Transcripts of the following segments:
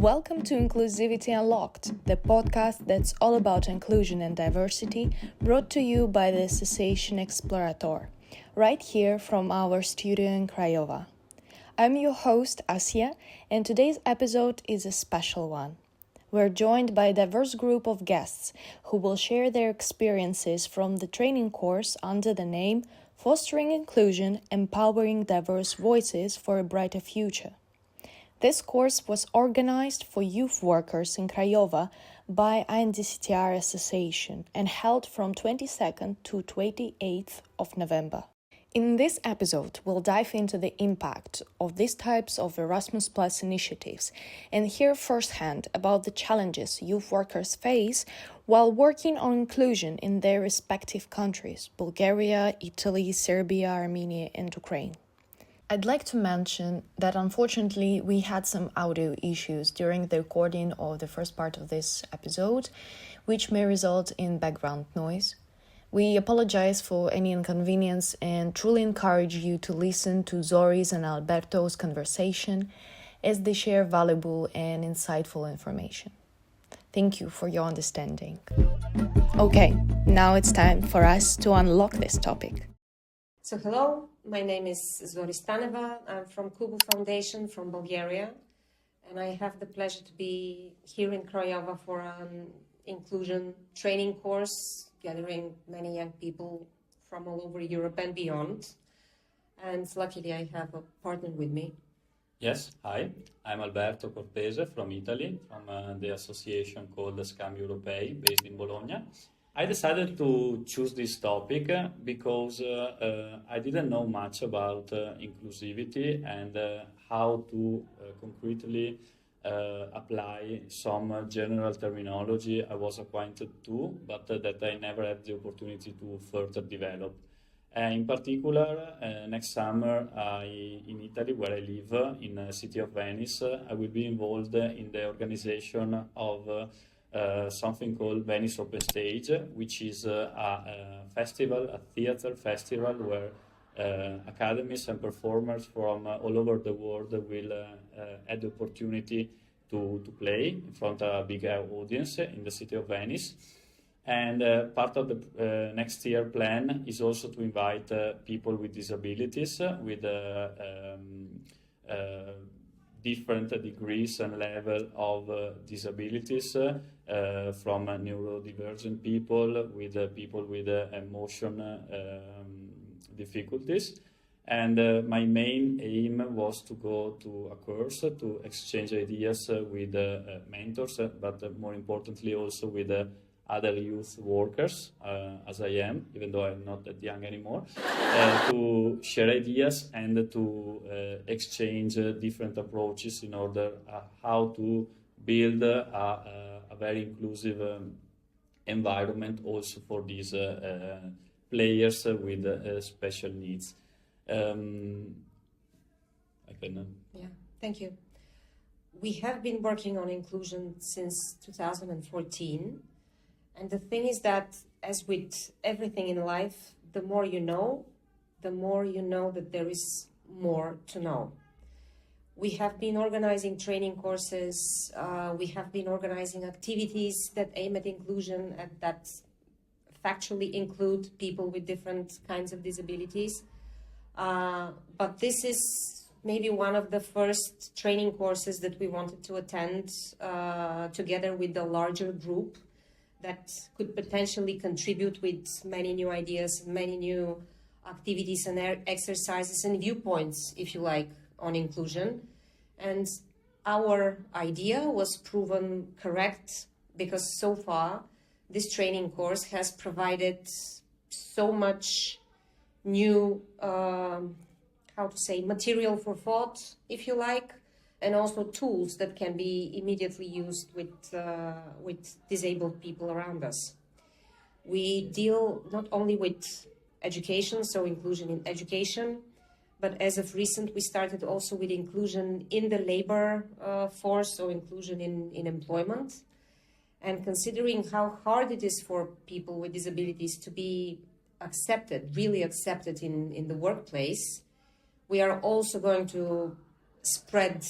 Welcome to Inclusivity Unlocked, the podcast that's all about inclusion and diversity, brought to you by the Association Explorator, right here from our studio in Craiova. I'm your host, Asia, and today's episode is a special one. We're joined by a diverse group of guests who will share their experiences from the training course under the name Fostering Inclusion, Empowering Diverse Voices for a Brighter Future. This course was organized for youth workers in Craiova by ANDCTR Association and held from 22nd to 28th of November. In this episode, we'll dive into the impact of these types of Erasmus Plus initiatives and hear firsthand about the challenges youth workers face while working on inclusion in their respective countries: Bulgaria, Italy, Serbia, Armenia, and Ukraine. I'd like to mention that unfortunately we had some audio issues during the recording of the first part of this episode, which may result in background noise. We apologize for any inconvenience and truly encourage you to listen to Zori's and Alberto's conversation as they share valuable and insightful information. Thank you for your understanding. Okay, now it's time for us to unlock this topic. So hello, my name is Zori Staneva. I'm from Kubu Foundation from Bulgaria, and I have the pleasure to be here in Craiova for an inclusion training course, gathering many young people from all over Europe and beyond. And luckily I have a partner with me. Yes, hi, I'm Alberto Cortese from Italy, from the association called Scambi Europei, based in Bologna. I decided to choose this topic because I didn't know much about inclusivity and how to concretely apply some general terminology I was acquainted to, but that I never had the opportunity to further develop. In particular, next summer in Italy, where I live, in the city of Venice, I will be involved in the organization of something called Venice Open Stage, which is a festival, a theater festival, where academies and performers from all over the world will have the opportunity to play in front of a big audience in the city of Venice. And part of the next year plan is also to invite people with disabilities, with different degrees and level of disabilities, from neurodivergent people with emotion difficulties. And my main aim was to go to a course to exchange ideas with mentors, but more importantly also with other youth workers, as I am, even though I'm not that young anymore, to share ideas and to exchange different approaches in order how to build a very inclusive environment also for these players with special needs. Yeah, thank you. We have been working on inclusion since 2014. And the thing is that, as with everything in life, the more you know that there is more to know. We have been organizing training courses, we have been organizing activities that aim at inclusion and that factually include people with different kinds of disabilities. But this is maybe one of the first training courses that we wanted to attend together with a larger group that could potentially contribute with many new ideas, many new activities and exercises and viewpoints, if you like, on inclusion. And our idea was proven correct because so far this training course has provided so much new, material for thought, if you like, and also tools that can be immediately used with disabled people around us. We deal not only with education, so inclusion in education, but as of recent, we started also with inclusion in the labor force, so inclusion in employment. And considering how hard it is for people with disabilities to be accepted, really accepted in the workplace, we are also going to spread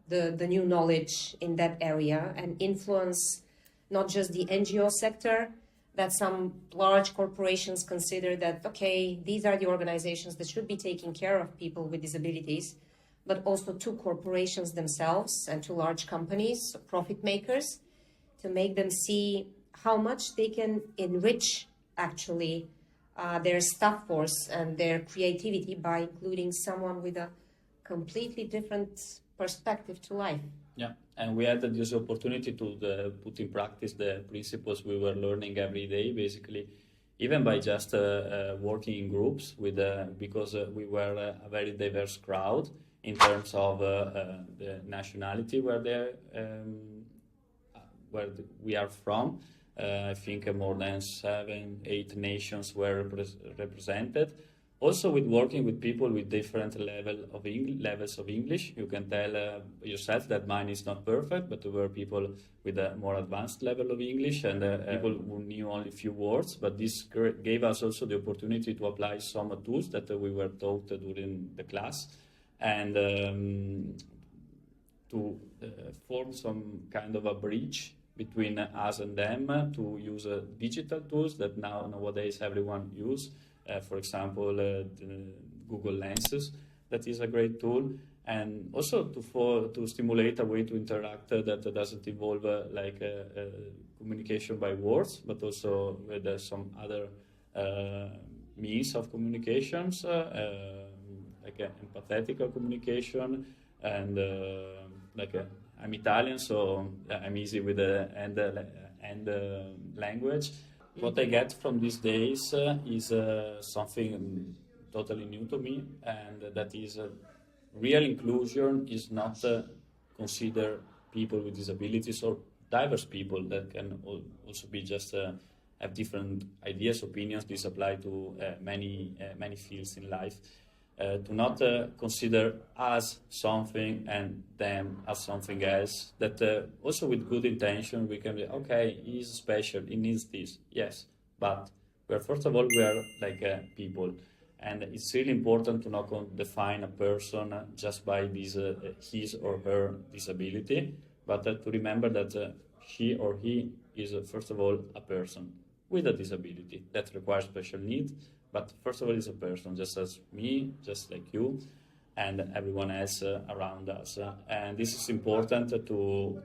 the new knowledge in that area and influence not just the NGO sector, that some large corporations consider that, okay, these are the organizations that should be taking care of people with disabilities, but also to corporations themselves and to large companies, profit makers, to make them see how much they can enrich actually their staff force and their creativity by including someone with a completely different perspective to life. Yeah, and we had this opportunity to put in practice the principles we were learning every day, basically, even by just working in groups with because we were a very diverse crowd in terms of the nationality where we are from. I think more than 7, 8 nations were represented. Also, with working with people with different levels of English, you can tell yourself that mine is not perfect, but there were people with a more advanced level of English and people who knew only a few words. But this gave us also the opportunity to apply some tools that we were taught during the class and to form some kind of a bridge between us and them to use digital tools that nowadays everyone uses. For example, the Google Lenses, that is a great tool, and also to stimulate a way to interact that doesn't involve communication by words, but also with some other means of communications, like empathetic communication, and I'm Italian, so I'm easy with the end language. What I get from these days is something totally new to me, and that is real inclusion is not consider people with disabilities or diverse people that can also be just have different ideas, opinions. This apply to many fields in life. To not consider us something and them as something else, that also with good intention we can be, okay, he's special, he needs this, yes, but first of all we are like people, and it's really important to not define a person just by this, his or her disability, but to remember that she or he is first of all a person with a disability that requires special needs. But first of all, it's a person, just as me, just like you, and everyone else around us. And this is important to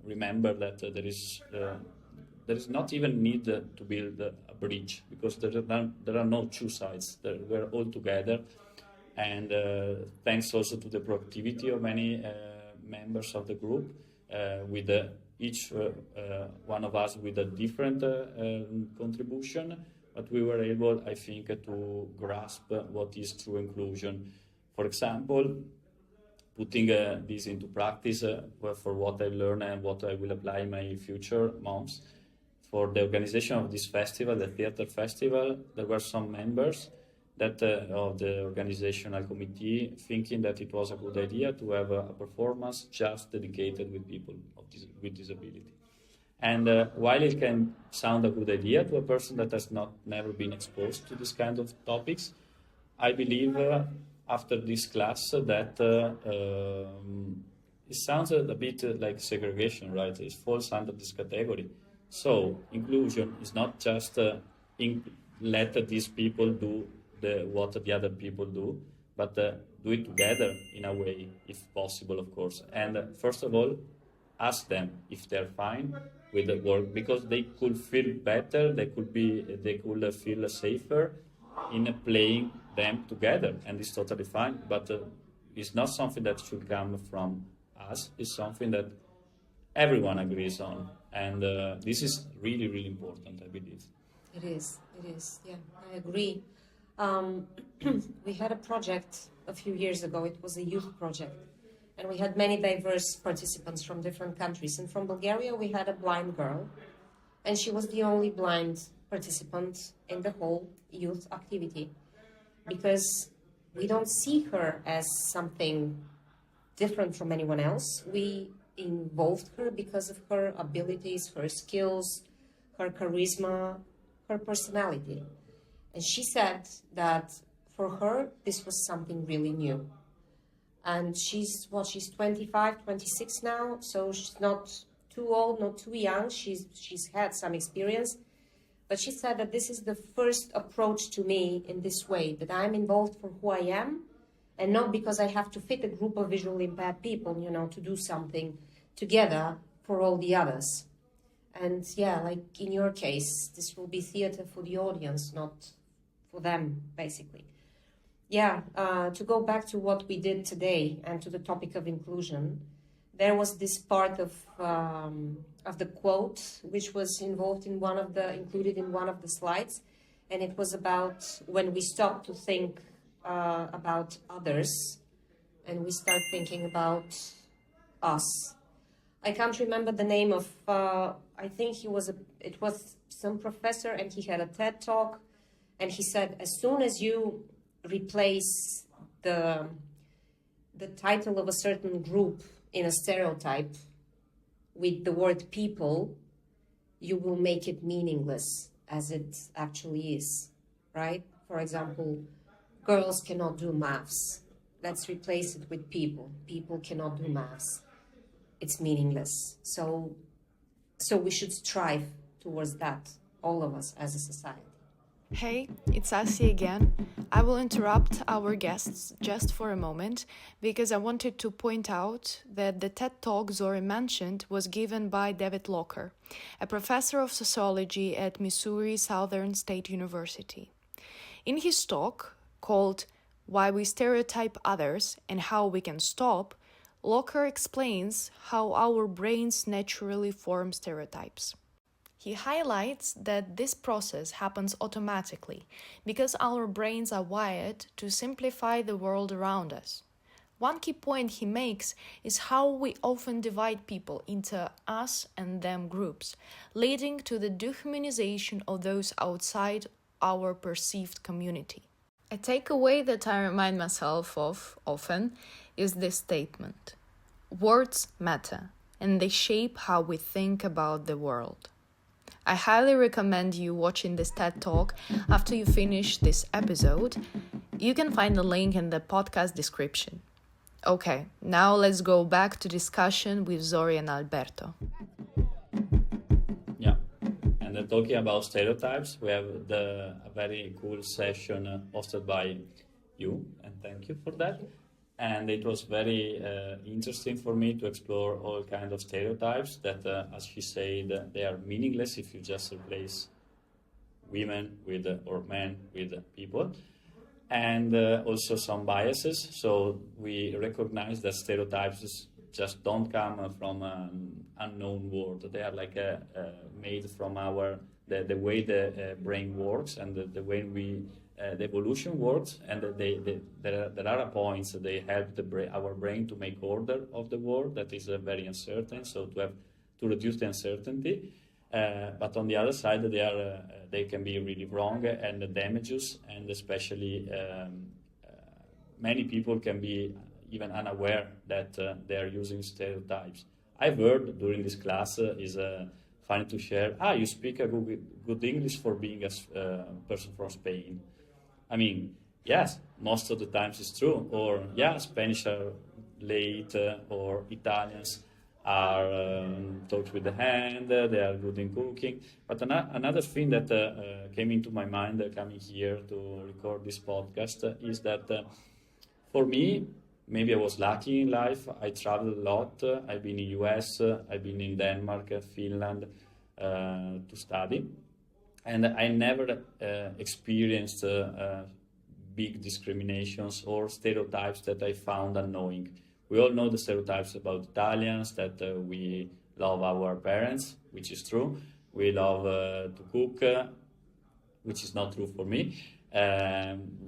remember that there is not even need to build a bridge, because there are no two sides. We're all together. And thanks also to the proactivity of many members of the group, with each one of us with a different contribution. But we were able, I think, to grasp what is true inclusion. For example, putting this into practice for what I learned and what I will apply in my future months. For the organization of this festival, the theater festival, there were some members that of the organizational committee thinking that it was a good idea to have a performance just dedicated with people with disability. And while it can sound a good idea to a person that has never been exposed to this kind of topics, I believe after this class that it sounds a bit like segregation, right? It falls under this category. So inclusion is not just let these people do what the other people do, but do it together in a way, if possible, of course. And first of all, ask them if they're fine with the work, because they could feel better, they could feel safer in playing them together, and it's totally fine. But it's not something that should come from us. It's something that everyone agrees on, and this is really, really important, I believe. It is. Yeah, I agree. We had a project a few years ago. It was a youth project. And we had many diverse participants from different countries. And from Bulgaria, we had a blind girl. And she was the only blind participant in the whole youth activity. Because we don't see her as something different from anyone else. We involved her because of her abilities, her skills, her charisma, her personality. And she said that for her, this was something really new. And she's 25, 26 now, so she's not too old, not too young. She's had some experience. But she said that this is the first approach to me in this way, that I'm involved for who I am, and not because I have to fit a group of visually impaired people, to do something together for all the others. And yeah, like in your case, this will be theater for the audience, not for them, basically. Yeah, to go back to what we did today and to the topic of inclusion, there was this part of the quote which was included in one of the slides, and it was about when we stop to think about others and we start thinking about us. I can't remember the name of. I think it was some professor, and he had a TED talk, and he said, as soon as you replace the title of a certain group in a stereotype with the word people, you will make it meaningless as it actually is, right? For example, girls cannot do maths. Let's replace it with people. People cannot do maths. It's meaningless. So we should strive towards that, all of us as a society. Hey, it's Asi again. I will interrupt our guests just for a moment because I wanted to point out that the TED Talk Zori mentioned was given by David Locker, a professor of sociology at Missouri Southern State University. In his talk, called Why We Stereotype Others and How We Can Stop, Locker explains how our brains naturally form stereotypes. He highlights that this process happens automatically because our brains are wired to simplify the world around us. One key point he makes is how we often divide people into us and them groups, leading to the dehumanization of those outside our perceived community. A takeaway that I remind myself of often is this statement: words matter, and they shape how we think about the world. I highly recommend you watching this TED Talk after you finish this episode. You can find the link in the podcast description. Okay, now let's go back to discussion with Zori and Alberto. Yeah, and talking about stereotypes, we have a very cool session hosted by you, and thank you for that. And it was very interesting for me to explore all kinds of stereotypes that, as she said, they are meaningless if you just replace women with or men with people. And also some biases. So we recognize that stereotypes just don't come from an unknown world. They are like made from the way the brain works and the way the evolution works, and there are points that they help our brain to make order of the world that is very uncertain, so to reduce the uncertainty. But on the other side, they can be really wrong and damages, and especially many people can be even unaware that they are using stereotypes. I've heard during this class is funny to share. You speak a good English for being a person from Spain. I mean, yes, most of the times it's true. Or, yeah, Spanish are late, or Italians are talk with the hand, they are good in cooking. But another thing that came into my mind coming here to record this podcast is that for me, maybe I was lucky in life. I traveled a lot. I've been in US, I've been in Denmark, Finland to study. And I never experienced big discriminations or stereotypes that I found annoying. We all know the stereotypes about Italians, that we love our parents, which is true. We love to cook, which is not true for me.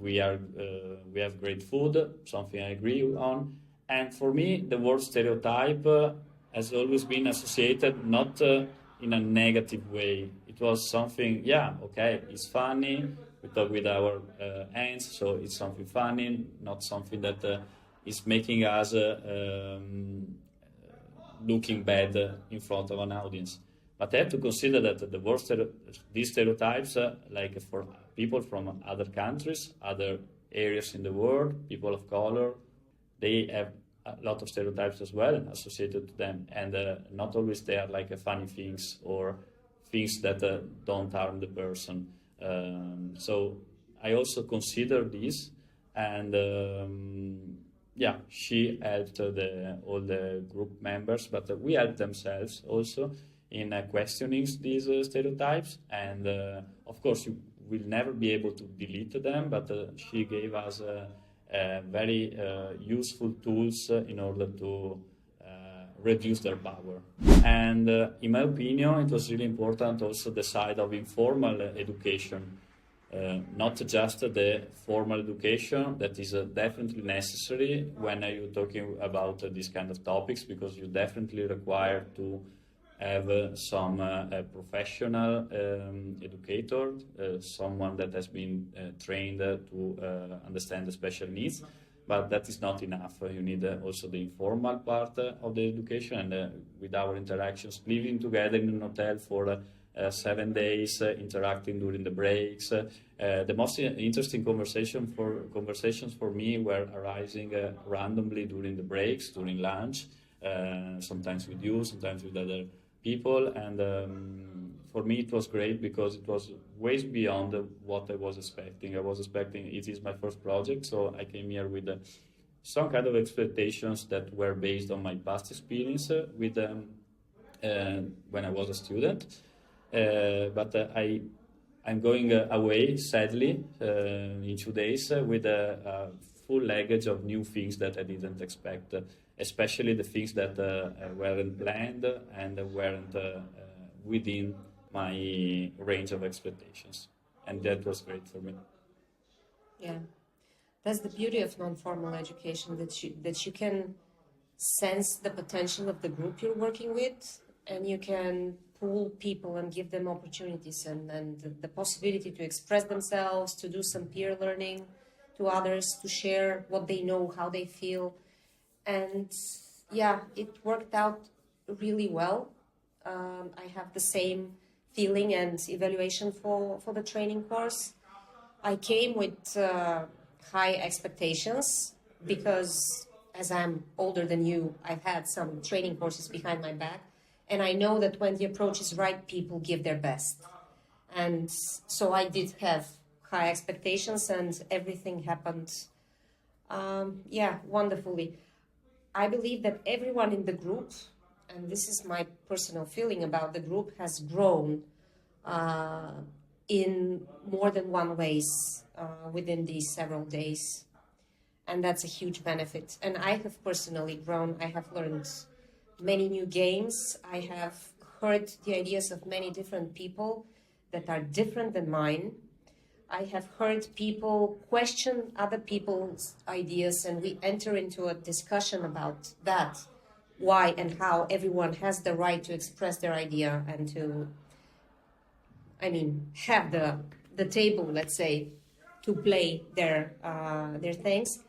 We have great food, something I agree on. And for me, the word stereotype has always been associated not in a negative way. It was something, it's funny. We talk with our hands, so it's something funny, not something that is making us looking bad in front of an audience. But I have to consider that these stereotypes, like for people from other countries, other areas in the world, people of color, they have a lot of stereotypes as well associated to them, and not always they are like funny things or things that don't harm the person. So I also consider this, and she helped all the group members, but we helped themselves also in questioning these stereotypes, and of course you will never be able to delete them, but she gave us very useful tools in order to reduce their power. And in my opinion, it was really important also the side of informal education, not just the formal education that is definitely necessary when you're talking about these kind of topics, because you definitely require to have some professional educator, someone that has been trained to understand the special needs, but that is not enough. You need also the informal part of the education, and with our interactions, living together in an hotel for 7 days, interacting during the breaks. The most interesting conversations for me were arising randomly during the breaks, during lunch, sometimes with you, sometimes with other people, and for me it was great because it was way beyond what I was expecting. I was expecting it is my first project, so I came here with some kind of expectations that were based on my past experience with when I was a student, but I'm going away, sadly, in 2 days with a full luggage of new things that I didn't expect, especially the things that weren't planned and weren't within my range of expectations. And that was great for me. Yeah, that's the beauty of non-formal education, that you can sense the potential of the group you're working with, and you can pull people and give them opportunities and the possibility to express themselves, to do some peer learning to others, to share what they know, how they feel. And yeah, it worked out really well. I have the same feeling and evaluation for the training course. I came with high expectations because, as I'm older than you, I've had some training courses behind my back. And I know that when the approach is right, people give their best. And so I did have high expectations, and everything happened, wonderfully. I believe that everyone in the group, and this is my personal feeling about the group, has grown in more than one ways within these several days. And that's a huge benefit. And I have personally grown. I have learned many new games. I have heard the ideas of many different people that are different than mine. I have heard people question other people's ideas, and we enter into a discussion about that, why and how everyone has the right to express their idea and to, have the table, let's say, to play their things.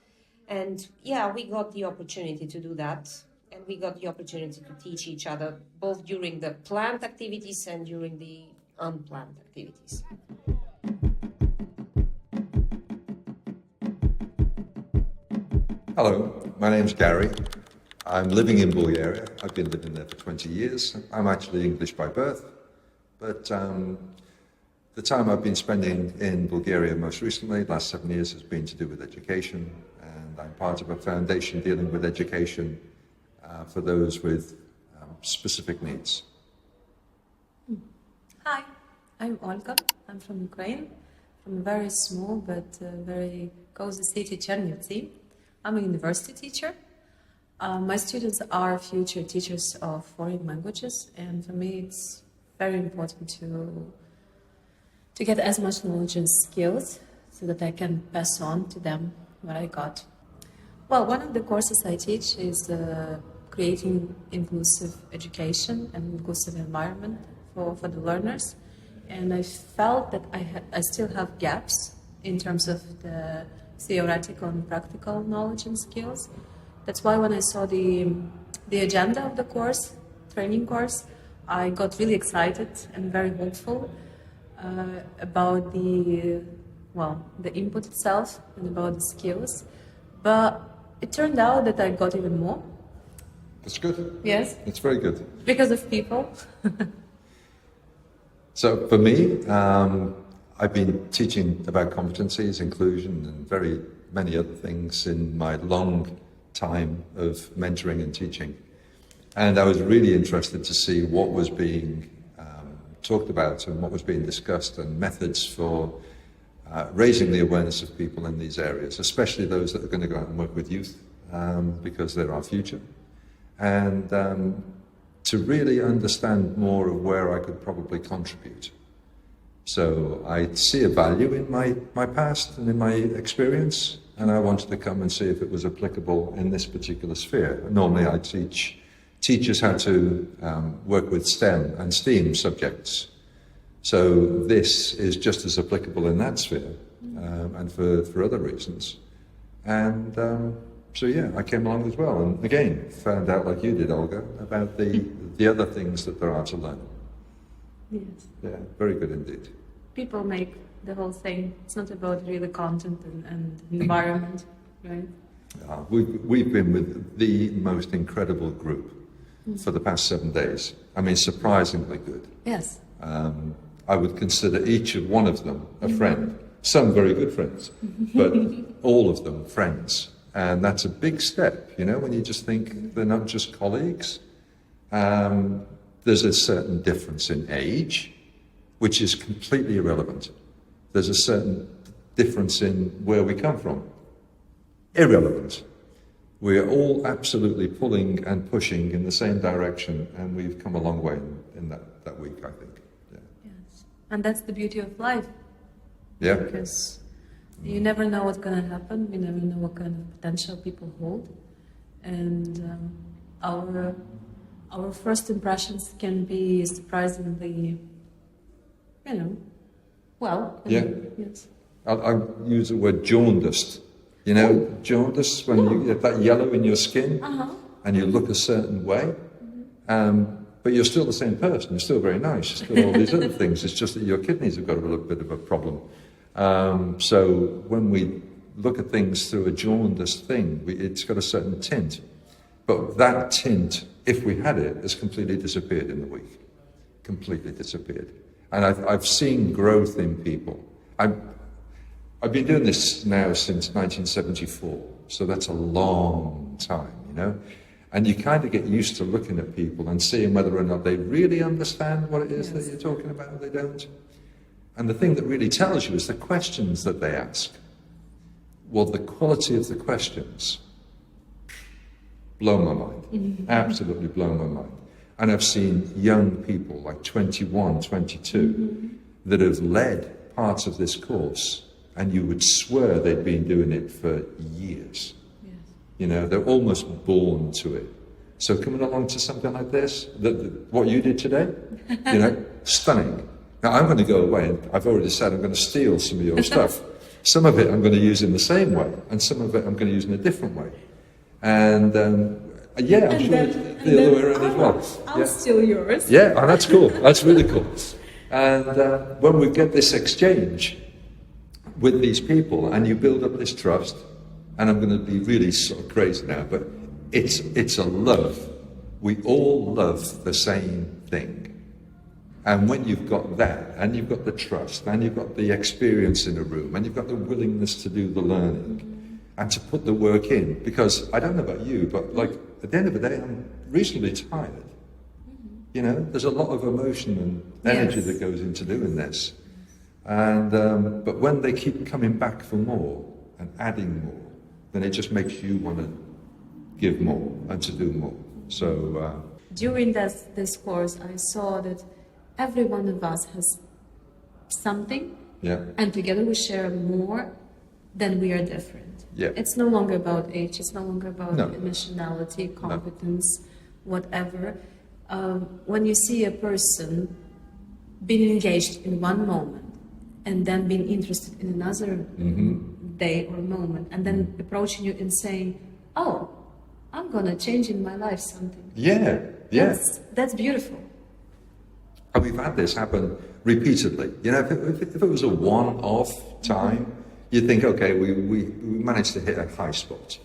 And yeah, we got the opportunity to do that. And we got the opportunity to teach each other, both during the planned activities and during the unplanned activities. Hello, my name's Gary. I'm living in Bulgaria. I've been living there for 20 years. I'm actually English by birth, but the time I've been spending in Bulgaria most recently, last 7 years, has been to do with education, and I'm part of a foundation dealing with education for those with specific needs. Hi, I'm Olga. I'm from Ukraine, from a very small but very cozy city, Chernivtsi. I'm a university teacher. My students are future teachers of foreign languages, and for me it's very important to get as much knowledge and skills so that I can pass on to them what I got. Well, one of the courses I teach is creating inclusive education and inclusive environment for the learners. And I felt that I still have gaps in terms of the theoretical and practical knowledge and skills. That's why when I saw the agenda of the course, training course, I got really excited and very hopeful about the input itself and about the skills. But it turned out that I got even more. That's good. Yes. It's very good. Because of people. So for me, I've been teaching about competencies, inclusion, and very many other things in my long time of mentoring and teaching. And I was really interested to see what was being talked about and what was being discussed and methods for raising the awareness of people in these areas, especially those that are going to go out and work with youth because they're our future. And to really understand more of where I could probably contribute. So I see a value in my past and in my experience, and I wanted to come and see if it was applicable in this particular sphere. Normally I teach teachers how to work with STEM and STEAM subjects. So this is just as applicable in that sphere and for other reasons. And so yeah, I came along as well, and again, found out like you did, Olga, about the other things that there are to learn. Yes. Yeah, very good indeed. People make the whole thing. It's not about really content and environment, right? We've been with the most incredible group for the past 7 days. I mean, surprisingly good. Yes. I would consider each of one of them a friend. Some very good friends, but all of them friends. And that's a big step, you know, when you just think they're not just colleagues. There's a certain difference in age, which is completely irrelevant. There's a certain difference in where we come from. Irrelevant. We're all absolutely pulling and pushing in the same direction, and we've come a long way in that week, I think. Yeah. Yes. And that's the beauty of life. Yeah. Because you never know what's going to happen. We never know what kind of potential people hold. And our first impressions can be surprisingly, you know, well. Yeah. Yes. I'll use the word jaundiced. You know, jaundice, when you get that yellow in your skin and you look a certain way, but you're still the same person. You're still very nice. You're still all these other things. It's just that your kidneys have got a little bit of a problem. So when we look at things through a jaundiced thing, it's got a certain tint. But that tint, if we had it, has completely disappeared in the week. Completely disappeared. And I've seen growth in people. I've been doing this now since 1974, so that's a long time, you know? And you kind of get used to looking at people and seeing whether or not they really understand what it is that you're talking about or they don't. And the thing that really tells you is the questions that they ask. Well, the quality of the questions blow my mind, absolutely blow my mind. And I've seen young people like 21, 22 that have led parts of this course, and you would swear they'd been doing it for years. Yes. You know, they're almost born to it. So coming along to something like this, what you did today, you know, stunning. Now I'm going to go away, and I've already said I'm going to steal some of your stuff. Some of it I'm going to use in the same way, and some of it I'm going to use in a different way. And yeah, I'm sure the other way around as well. I'll steal yours. Yeah, oh, that's cool. That's really cool. And when we get this exchange with these people, and you build up this trust, and I'm going to be really sort of crazy now, but it's a love. We all love the same thing. And when you've got that, and you've got the trust, and you've got the experience in a room, and you've got the willingness to do the learning, and to put the work in, because I don't know about you, but like at the end of the day, I'm reasonably tired. You know, there's a lot of emotion and energy that goes into doing this. And but when they keep coming back for more and adding more, then it just makes you want to give more and to do more. So during this course, I saw that every one of us has something, and together we share more than we are different. Yeah. It's no longer about age. It's no longer about nationality, competence, whatever. When you see a person being engaged in one moment, and then being interested in another day or moment, and then approaching you and saying, "Oh, I'm gonna change in my life something." Yeah. That's beautiful. And we've had this happen repeatedly. You know, if it was a one-off time, you think, okay, we managed to hit a high spot.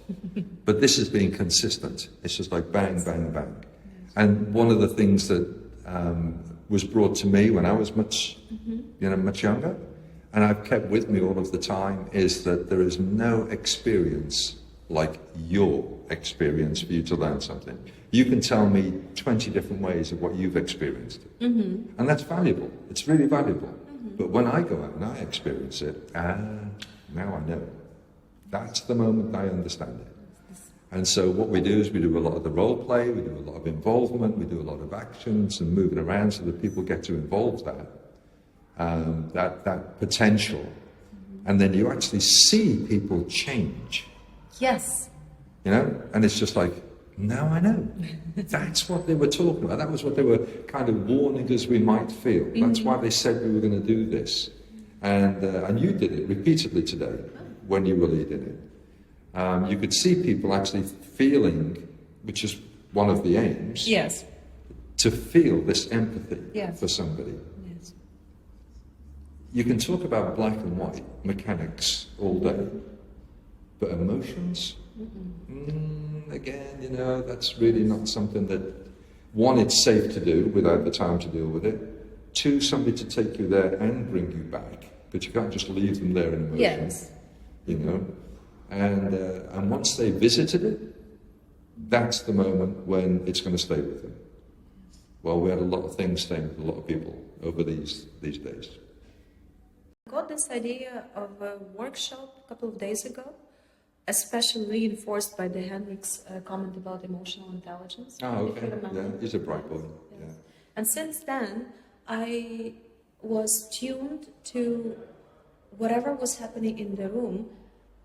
But this has been consistent. It's just like bang, bang, bang. And one of the things that was brought to me when I was much younger, and I've kept with me all of the time, is that there is no experience like your experience for you to learn something. You can tell me 20 different ways of what you've experienced. And that's valuable. It's really valuable. But when I go out and I experience it, now I know. That's the moment I understand it. And so what we do is we do a lot of the role play, we do a lot of involvement, we do a lot of actions and moving around so that people get to involve that potential. And then you actually see people change. Yes. You know? And it's just like, now I know. That's what they were talking about. That was what they were kind of warning us we might feel. That's why they said we were going to do this. And you did it repeatedly today when you were leading it. You could see people actually feeling, which is one of the aims, Yes. to feel this empathy Yes. for somebody. Yes. You can talk about black and white mechanics all day, but emotions, again, you know, that's really not something that, one, it's safe to do without the time to deal with it. Two, somebody to take you there and bring you back, but you can't just leave them there in emotion. Yes. You know, and once they visited it, that's the moment when it's going to stay with them. Well, we had a lot of things staying with a lot of people over these days. I got this idea of a workshop a couple of days ago, especially reinforced by the Henrik's comment about emotional intelligence. Oh, if you okay. remember. Yeah, he's a bright boy. Yes. Yeah. And since then, I was tuned to whatever was happening in the room.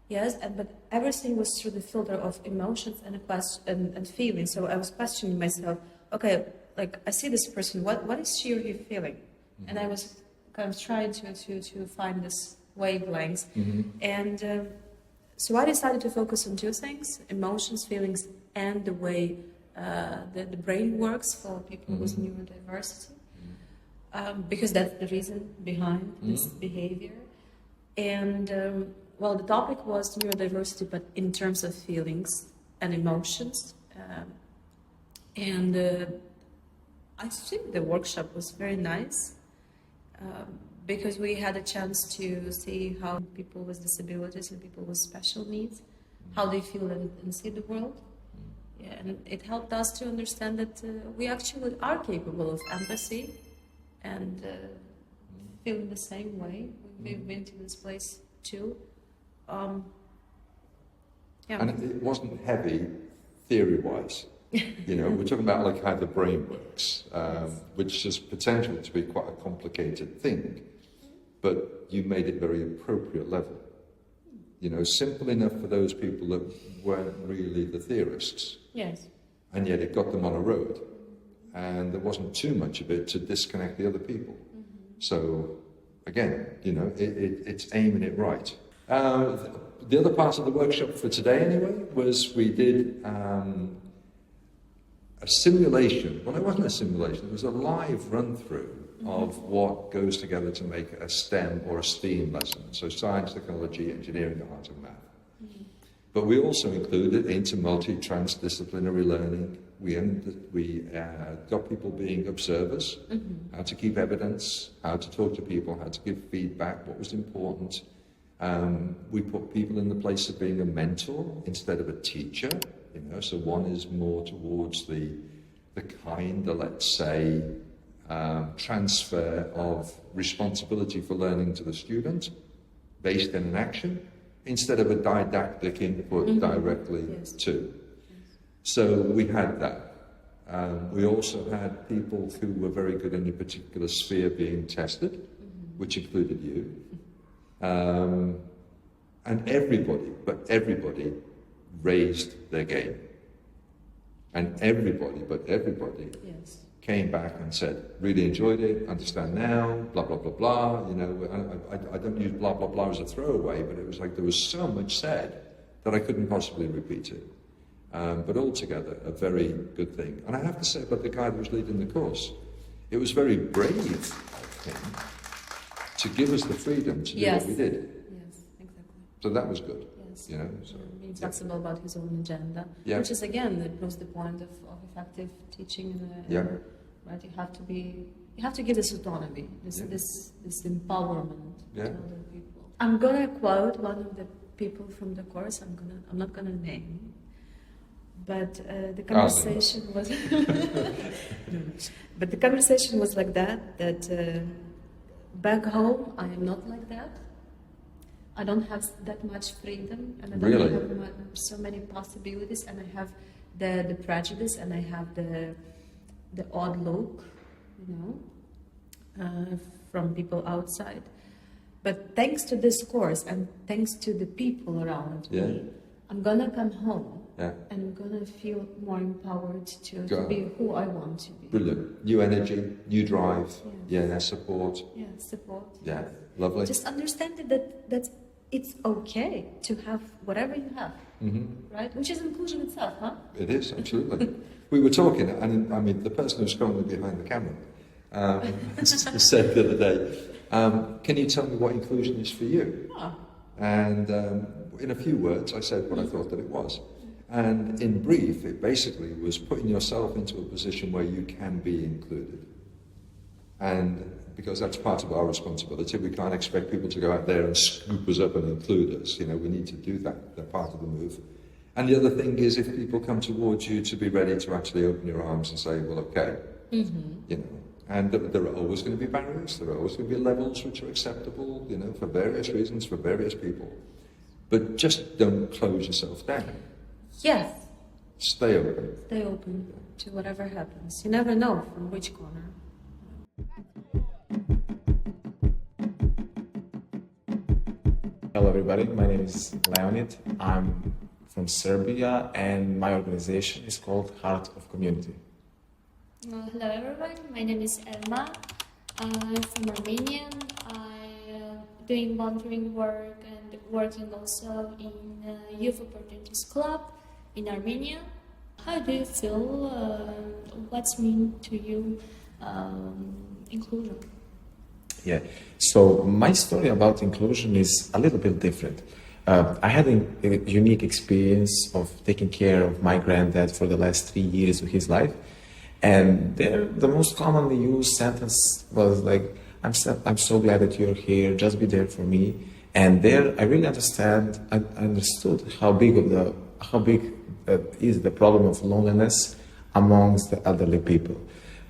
Yes, but everything was through the filter of emotions and feelings. So I was questioning myself. Okay, like I see this person. What is she or he feeling? And I was kind of trying to find this wavelengths. And so I decided to focus on two things: emotions, feelings, and the way the brain works for people with neurodiversity. Because that's the reason behind this behavior. And well, the topic was neurodiversity, but in terms of feelings and emotions. And I think the workshop was very nice because we had a chance to see how people with disabilities and people with special needs, how they feel and see the world. Yeah, and it helped us to understand that we actually are capable of empathy and feeling the same way. We've been to this place too. Yeah. And it wasn't heavy theory-wise. You know, we're talking about like how the brain works, which has potential to be quite a complicated thing, but you made it very appropriate level. You know, simple enough for those people that weren't really the theorists. Yes. And yet it got them on a road. And there wasn't too much of it to disconnect the other people. So, again, you know, it's aiming it right. The other part of the workshop for today, anyway, was we did a simulation. Well, it wasn't a simulation. It was a live run-through of what goes together to make a STEM or a STEAM lesson. So science, technology, engineering, art and math. But we also included into multi-transdisciplinary learning. We got people being observers, how to keep evidence, how to talk to people, how to give feedback, what was important. We put people in the place of being a mentor instead of a teacher. You know, so one is more towards the kind of, let's say, transfer of responsibility for learning to the student based in an action, instead of a didactic input directly to. So we had that. We also had people who were very good in a particular sphere being tested, which included you. And everybody raised their game. And everybody came back and said, really enjoyed it, understand now, blah, blah, blah, blah. You know, I don't use blah, blah, blah as a throwaway, but it was like there was so much said that I couldn't possibly repeat it. But altogether, a very good thing. And I have to say about the guy that was leading the course, it was very brave of him to give us the freedom to do what we did. Yes, exactly. So that was good. Yes. You know, so, Being flexible about his own agenda, Yeah. which is again, it proves the point of effective teaching. Yeah. Right, you have to give this autonomy, this empowerment Yeah. to other people. I'm gonna quote one of the people from the course. I'm not gonna name, but the conversation was. But the conversation was like that. That back home, I am not like that. I don't have that much freedom, and I don't Really? have so many possibilities, and I have the prejudice, and I have the odd look, you know, from people outside. But thanks to this course and thanks to the people around me, I'm gonna come home and I'm gonna feel more empowered to be who I want to be. Brilliant. New energy, new drive, support. Yeah, support. Yeah, lovely. Just understand that it's okay to have whatever you have, right? Which is inclusion itself, huh? It is, absolutely. We were talking, and I mean, the person who's currently behind the camera said the other day, can you tell me what inclusion is for you? Oh. And in a few words, I said what I thought that it was. And in brief, it basically was putting yourself into a position where you can be included. And because that's part of our responsibility, we can't expect people to go out there and scoop us up and include us. You know, we need to do that. They're part of the move. And the other thing is, if people come towards you, to be ready to actually open your arms and say, well, okay, you know, and there are always going to be barriers, there are always going to be levels which are acceptable, you know, for various reasons, for various people. But just don't close yourself down. Yes. Stay open. Stay open to whatever happens. You never know from which corner. Hello everybody, my name is Leonid. I'm from Serbia and my organization is called Heart of Community. Hello everyone, my name is Elma. I'm from Armenia. I'm doing volunteering work and working also in Youth Opportunities Club in Armenia. How do you feel? What's mean to you inclusion? Yeah, so my story about inclusion is a little bit different. I had a unique experience of taking care of my granddad for the last 3 years of his life. And there, the most commonly used sentence was like, I'm so glad that you're here, just be there for me. And there, I really understood how big is the problem of loneliness amongst the elderly people.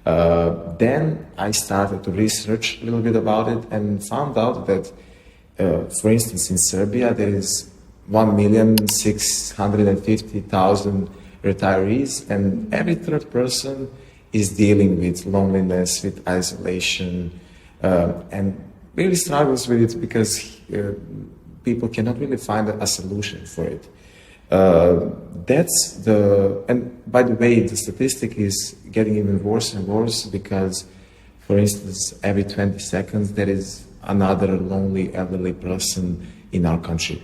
Then I started to research a little bit about it and found out that, for instance, in Serbia, there is 1,650,000 retirees, and every third person is dealing with loneliness, with isolation, and really struggles with it because people cannot really find a solution for it. And by the way, the statistic is getting even worse and worse because, for instance, every 20 seconds there is another lonely elderly person in our country.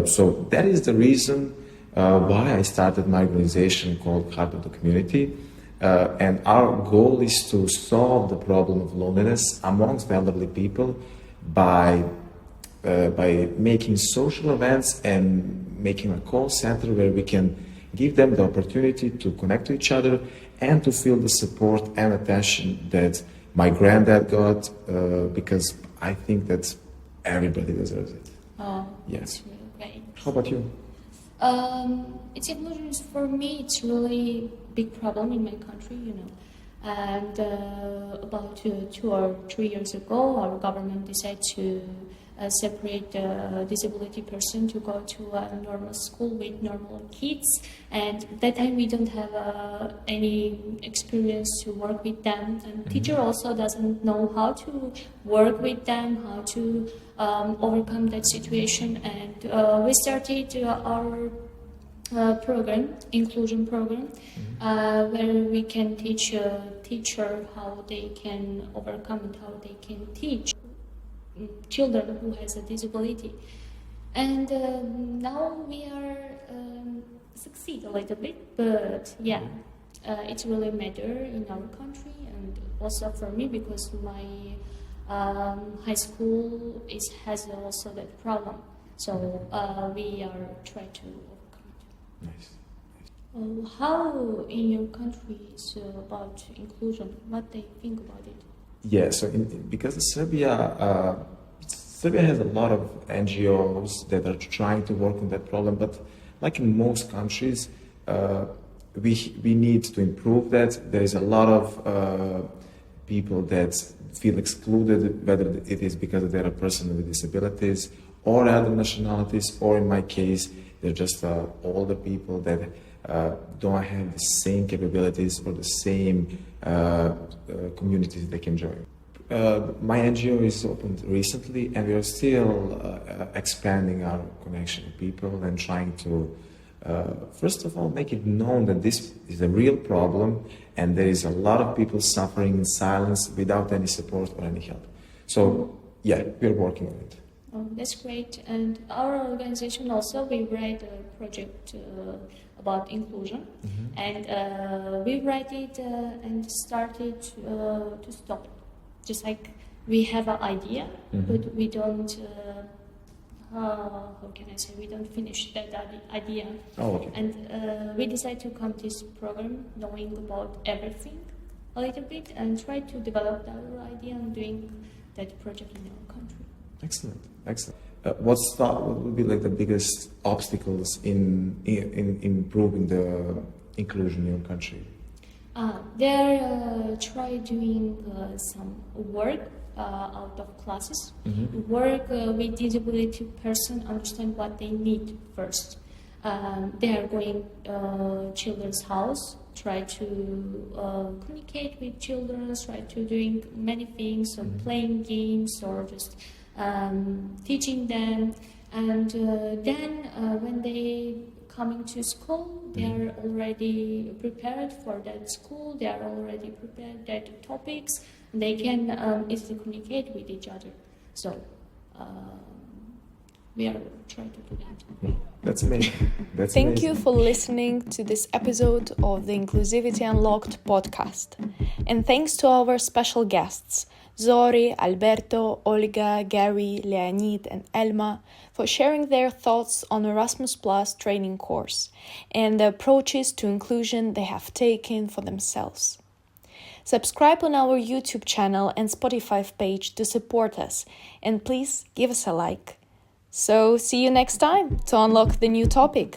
So that is the reason why I started my organization called Heart of the Community. And our goal is to solve the problem of loneliness amongst elderly people by making social events and making a call center where we can give them the opportunity to connect to each other and to feel the support and attention that my granddad got, because I think that everybody deserves it. Oh, yes. Great. How about you? It's inclusion is, for me, it's really big problem in my country, you know. And about 2 or 3 years ago, our government decided to separate disability person to go to a normal school with normal kids, and at that time we don't have any experience to work with them, and teacher also doesn't know how to work with them, how to overcome that situation, and we started our program, inclusion program, where we can teach a teacher how they can overcome and how they can teach children who has a disability. And now we are succeed a little bit, but yeah, it's really matter in our country and also for me because my high school has also that problem. So we are trying to overcome it. Nice. How in your country is about inclusion? What they think about it? Yeah, so because Serbia has a lot of NGOs that are trying to work on that problem, but like in most countries, we need to improve that. There is a lot of people that feel excluded, whether it is because they're a person with disabilities or other nationalities, or in my case, they're just older people that don't have the same capabilities or the same communities they can join. My NGO is opened recently, and we are still expanding our connection with people and trying to, first of all, make it known that this is a real problem and there is a lot of people suffering in silence without any support or any help. So, yeah, we're working on it. Oh, that's great. And our organization also, we write a project about inclusion, and we write it and started to stop it. Just like we have an idea, but we don't, how can I say, we don't finish that idea. Oh, okay. And we decided to come to this program knowing about everything a little bit and try to develop our idea and doing that project in our country. Excellent, excellent. What would be like the biggest obstacles in improving the inclusion in your country? They try doing some work out of classes. Work with disability person, understand what they need first. They are going children's house, try to communicate with children, try to doing many things, or playing games, or just teaching them. And then when they coming to school, they are already prepared for that school, they are already prepared that topics, and they can easily communicate with each other. So we are trying to do that. That's amazing. Thank you for listening to this episode of the Inclusivity Unlocked podcast. And thanks to our special guests, Zori, Alberto, Olga, Gary, Leonid, and Elma, for sharing their thoughts on Erasmus Plus training course and the approaches to inclusion they have taken for themselves. Subscribe on our YouTube channel and Spotify page to support us, and please give us a like. So see you next time to unlock the new topic.